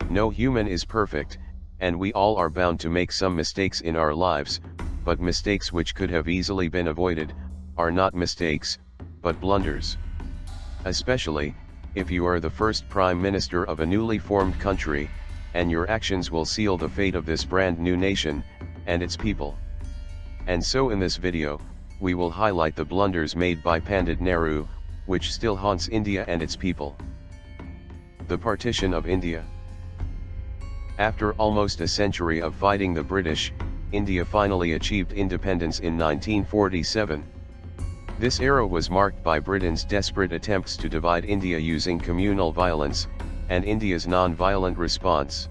No human is perfect, and we all are bound to make some mistakes in our lives, but mistakes which could have easily been avoided, are not mistakes, but blunders. Especially, if you are the first Prime Minister of a newly formed country, and your actions will seal the fate of this brand new nation, and its people. And so in this video, we will highlight the blunders made by Pandit Nehru, which still haunts India and its people. The partition of India. After almost a century of fighting the British, India finally achieved independence in 1947. This era was marked by Britain's desperate attempts to divide India using communal violence, and India's non-violent response.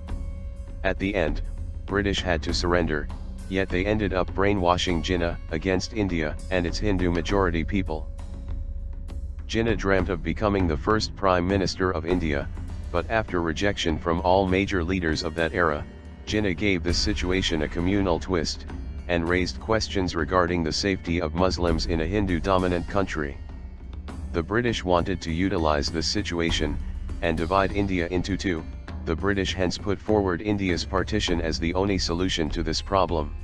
At the end, British had to surrender, yet they ended up brainwashing Jinnah against India and its Hindu majority people. Jinnah dreamt of becoming the first Prime Minister of India, but after rejection from all major leaders of that era, Jinnah gave this situation a communal twist, and raised questions regarding the safety of Muslims in a Hindu-dominant country. The British wanted to utilize this situation, and divide India into two. The British hence put forward India's partition as the only solution to this problem.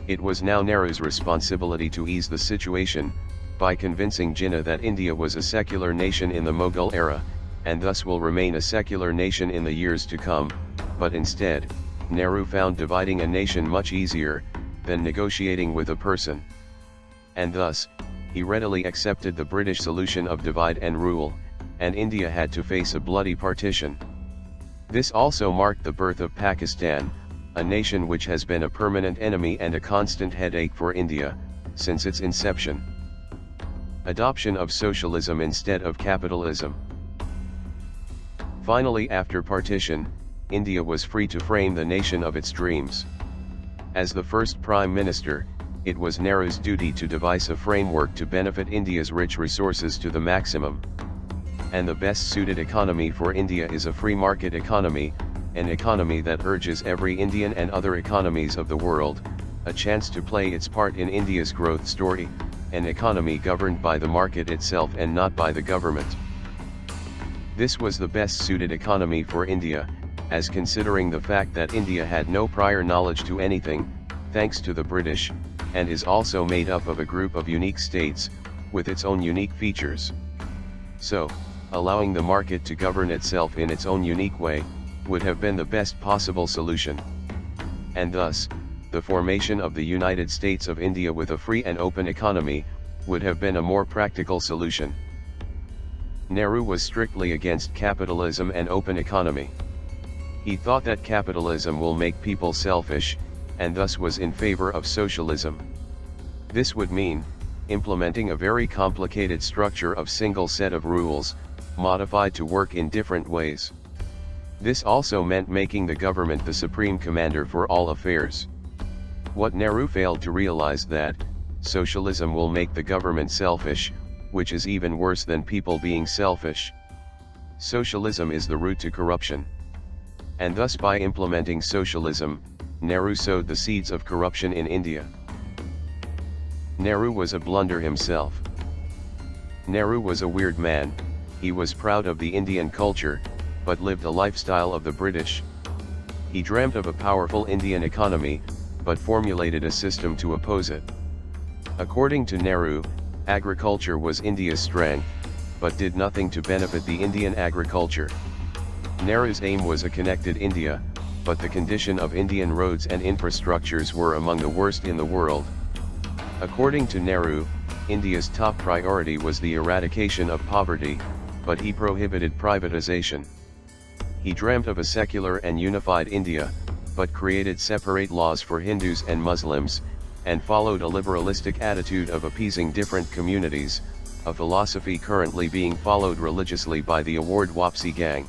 It was now Nehru's responsibility to ease the situation, by convincing Jinnah that India was a secular nation in the Mughal era, and thus will remain a secular nation in the years to come, but instead, Nehru found dividing a nation much easier, than negotiating with a person. And thus, he readily accepted the British solution of divide and rule, and India had to face a bloody partition. This also marked the birth of Pakistan, a nation which has been a permanent enemy and a constant headache for India, since its inception. Adoption of socialism instead of capitalism. Finally, after partition, India was free to frame the nation of its dreams. As the first Prime Minister, it was Nehru's duty to devise a framework to benefit India's rich resources to the maximum. And the best suited economy for India is a free market economy, an economy that urges every Indian and other economies of the world, a chance to play its part in India's growth story, an economy governed by the market itself and not by the government. This was the best suited economy for India, as considering the fact that India had no prior knowledge to anything, thanks to the British, and is also made up of a group of unique states, with its own unique features. So, allowing the market to govern itself in its own unique way, would have been the best possible solution. And thus, the formation of the United States of India with a free and open economy, would have been a more practical solution. Nehru was strictly against capitalism and open economy. He thought that capitalism will make people selfish, and thus was in favor of socialism. This would mean, implementing a very complicated structure of single set of rules, modified to work in different ways. This also meant making the government the supreme commander for all affairs. What Nehru failed to realize that, socialism will make the government selfish, which is even worse than people being selfish. Socialism is the route to corruption. And thus by implementing socialism, Nehru sowed the seeds of corruption in India. Nehru was a blunder himself. Nehru was a weird man. He was proud of the Indian culture, but lived a lifestyle of the British. He dreamt of a powerful Indian economy, but formulated a system to oppose it. According to Nehru, agriculture was India's strength, but did nothing to benefit the Indian agriculture. Nehru's aim was a connected India, but the condition of Indian roads and infrastructures were among the worst in the world. According to Nehru, India's top priority was the eradication of poverty, but he prohibited privatization. He dreamt of a secular and unified India, but created separate laws for Hindus and Muslims, and followed a liberalistic attitude of appeasing different communities, a philosophy currently being followed religiously by the Award Wapsi gang.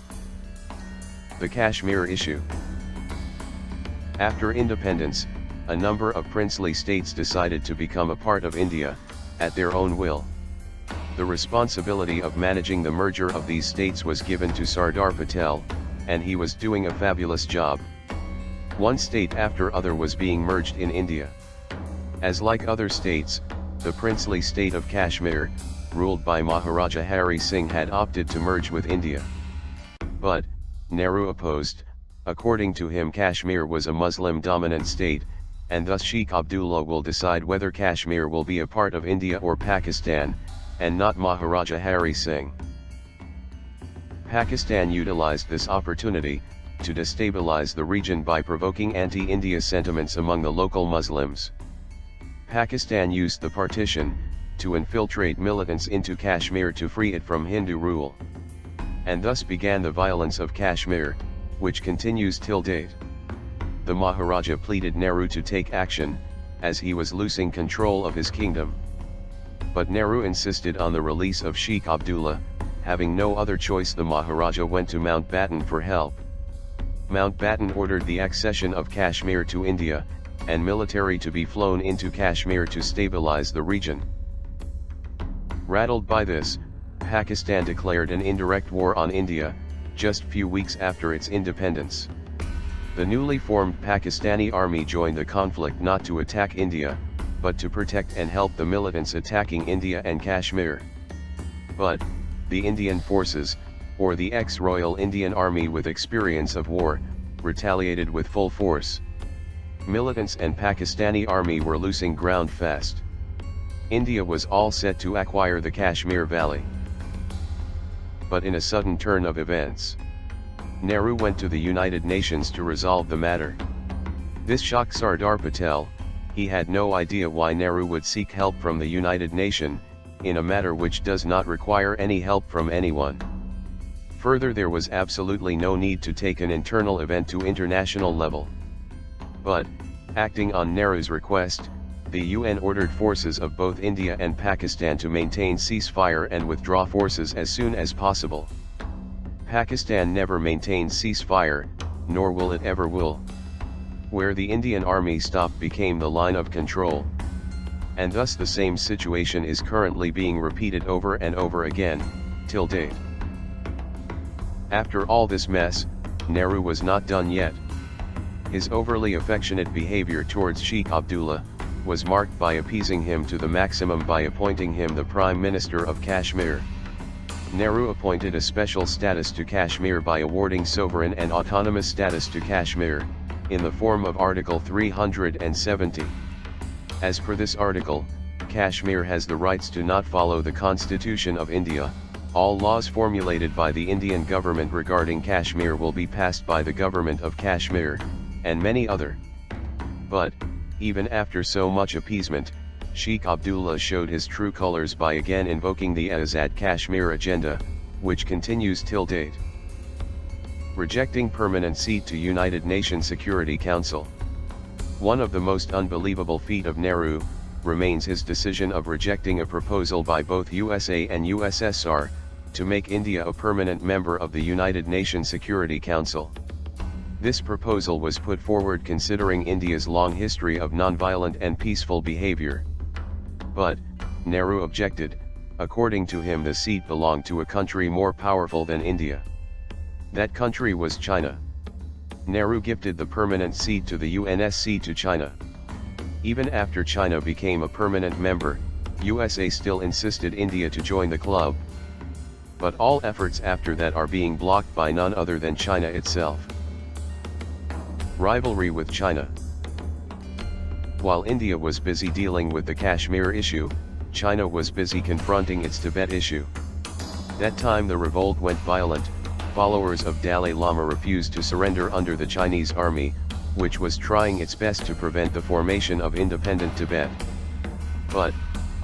The Kashmir issue. After independence, a number of princely states decided to become a part of India, at their own will. The responsibility of managing the merger of these states was given to Sardar Patel, and he was doing a fabulous job. One state after other was being merged in India. As like other states, the princely state of Kashmir, ruled by Maharaja Hari Singh, had opted to merge with India. But, Nehru opposed. According to him, Kashmir was a Muslim-dominant state, and thus Sheikh Abdullah will decide whether Kashmir will be a part of India or Pakistan, and not Maharaja Hari Singh. Pakistan utilized this opportunity to destabilize the region by provoking anti-India sentiments among the local Muslims. Pakistan used the partition to infiltrate militants into Kashmir to free it from Hindu rule. And thus began the violence of Kashmir, which continues till date. The Maharaja pleaded Nehru to take action, as he was losing control of his kingdom. But Nehru insisted on the release of Sheikh Abdullah. Having no other choice, the Maharaja went to Mountbatten for help. Mountbatten ordered the accession of Kashmir to India, and military to be flown into Kashmir to stabilize the region. Rattled by this, Pakistan declared an indirect war on India, just few weeks after its independence. The newly formed Pakistani army joined the conflict not to attack India, but to protect and help the militants attacking India and Kashmir. But, the Indian forces, or the ex-Royal Indian Army with experience of war, retaliated with full force. Militants and Pakistani army were losing ground fast. India was all set to acquire the Kashmir Valley. But in a sudden turn of events, Nehru went to the United Nations to resolve the matter. This shocked Sardar Patel. He had no idea why Nehru would seek help from the United Nations, in a matter which does not require any help from anyone. Further, there was absolutely no need to take an internal event to international level. But, acting on Nehru's request, the UN ordered forces of both India and Pakistan to maintain ceasefire and withdraw forces as soon as possible. Pakistan never maintained ceasefire, nor will it ever will. Where the Indian army stopped became the line of control. And thus the same situation is currently being repeated over and over again, till date. After all this mess, Nehru was not done yet. His overly affectionate behavior towards Sheikh Abdullah was marked by appeasing him to the maximum by appointing him the Prime Minister of Kashmir. Nehru appointed a special status to Kashmir by awarding sovereign and autonomous status to Kashmir, in the form of Article 370. As per this article, Kashmir has the rights to not follow the Constitution of India. All laws formulated by the Indian government regarding Kashmir will be passed by the government of Kashmir, and many other. But, even after so much appeasement, Sheikh Abdullah showed his true colors by again invoking the Azad Kashmir agenda, which continues till date. Rejecting permanent seat to United Nations Security Council. One of the most unbelievable feat of Nehru remains his decision of rejecting a proposal by both USA and USSR to make India a permanent member of the United Nations Security Council. This proposal was put forward considering India's long history of nonviolent and peaceful behavior. But, Nehru objected. According to him, the seat belonged to a country more powerful than India. That country was China. Nehru gifted the permanent seat to the UNSC to China. Even after China became a permanent member, USA still insisted India to join the club. But all efforts after that are being blocked by none other than China itself. Rivalry with China. While India was busy dealing with the Kashmir issue, China was busy confronting its Tibet issue. That time the revolt went violent. Followers of Dalai Lama refused to surrender under the Chinese army, which was trying its best to prevent the formation of independent Tibet. But,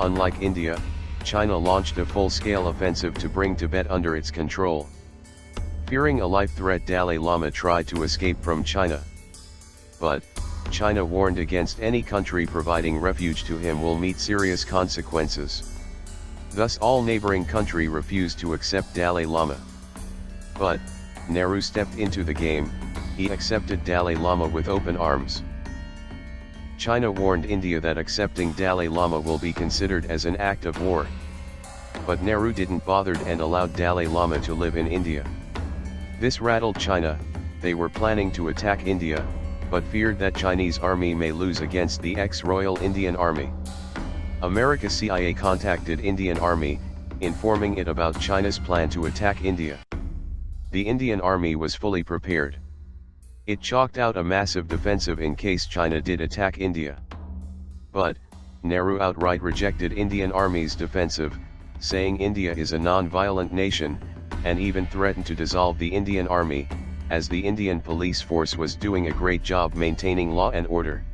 unlike India, China launched a full-scale offensive to bring Tibet under its control. Fearing a life threat, Dalai Lama tried to escape from China. But, China warned against any country providing refuge to him will meet serious consequences. Thus all neighboring country refused to accept Dalai Lama. But, Nehru stepped into the game. He accepted Dalai Lama with open arms. China warned India that accepting Dalai Lama will be considered as an act of war. But Nehru didn't bother and allowed Dalai Lama to live in India. This rattled China. They were planning to attack India, but feared that Chinese army may lose against the ex-Royal Indian Army. America CIA contacted Indian Army, informing it about China's plan to attack India. The Indian army was fully prepared. It chalked out a massive defensive in case China did attack India. But, Nehru outright rejected Indian army's defensive, saying India is a non-violent nation, and even threatened to dissolve the Indian army, as the Indian police force was doing a great job maintaining law and order.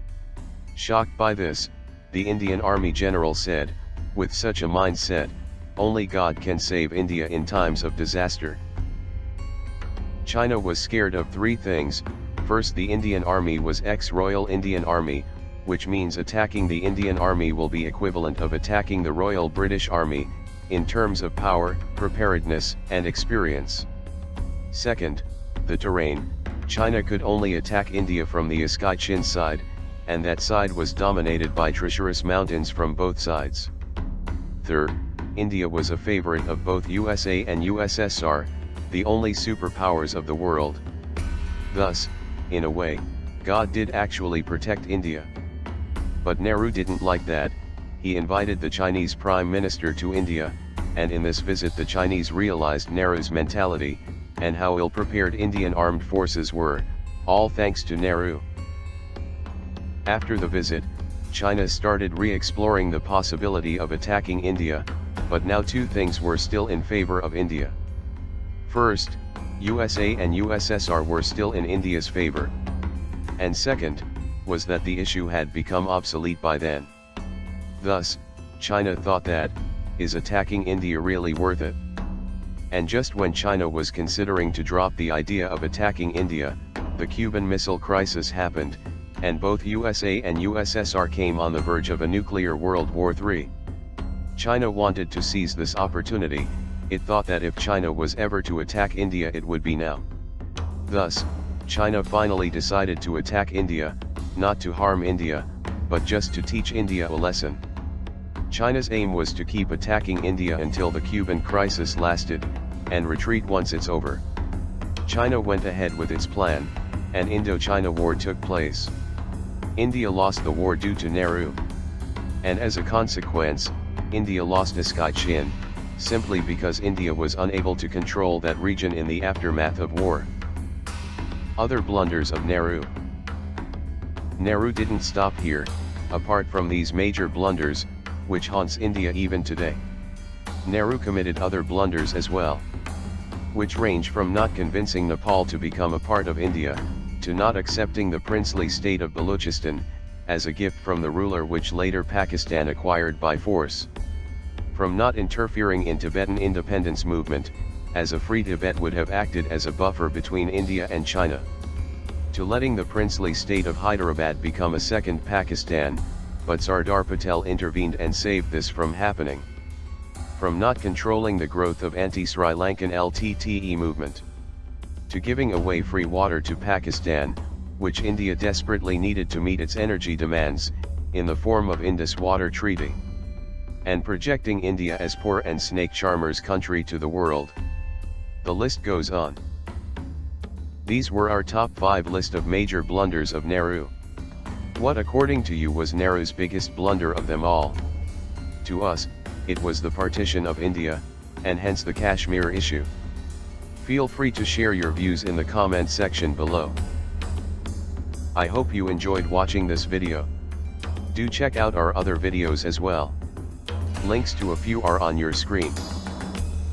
Shocked by this, the Indian Army general said, "With such a mindset, only God can save India in times of disaster." China was scared of three things. First, the Indian Army was ex-Royal Indian Army, which means attacking the Indian Army will be equivalent of attacking the Royal British Army, in terms of power, preparedness, and experience. Second, the terrain. China could only attack India from the Iskai-Chin side, and that side was dominated by treacherous mountains from both sides. Third, India was a favorite of both USA and USSR, the only superpowers of the world. Thus, in a way, God did actually protect India. But Nehru didn't like that. He invited the Chinese Prime Minister to India, and in this visit the Chinese realized Nehru's mentality, and how ill-prepared Indian armed forces were, all thanks to Nehru. After the visit, China started re-exploring the possibility of attacking India, but now two things were still in favor of India. First, USA and USSR were still in India's favor. And second, was that the issue had become obsolete by then. Thus, China thought that, is attacking India really worth it? And just when China was considering to drop the idea of attacking India, the Cuban Missile Crisis happened, and both USA and USSR came on the verge of a nuclear World War III. China wanted to seize this opportunity. It thought that if China was ever to attack India, it would be now. Thus, China finally decided to attack India, not to harm India, but just to teach India a lesson. China's aim was to keep attacking India until the Cuban crisis lasted, and retreat once it's over. China went ahead with its plan, and Indo-China War took place. India lost the war due to Nehru. And as a consequence, India lost Iskai-Chin, simply because India was unable to control that region in the aftermath of war. Other blunders of Nehru. Nehru didn't stop here. Apart from these major blunders, which haunts India even today, Nehru committed other blunders as well, which range from not convincing Nepal to become a part of India, to not accepting the princely state of Balochistan, as a gift from the ruler which later Pakistan acquired by force. From not interfering in Tibetan independence movement, as a free Tibet would have acted as a buffer between India and China, to letting the princely state of Hyderabad become a second Pakistan, but Sardar Patel intervened and saved this from happening. From not controlling the growth of anti-Sri Lankan LTTE movement, to giving away free water to Pakistan, which India desperately needed to meet its energy demands, in the form of Indus Water Treaty, and projecting India as poor and snake charmers country to the world. The list goes on. These were our top 5 list of major blunders of Nehru. What according to you was Nehru's biggest blunder of them all? To us, it was the partition of India, and hence the Kashmir issue. Feel free to share your views in the comment section below. I hope you enjoyed watching this video. Do check out our other videos as well. Links to a few are on your screen.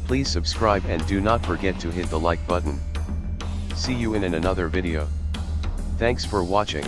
Please subscribe and do not forget to hit the like button. See you in another video. Thanks for watching.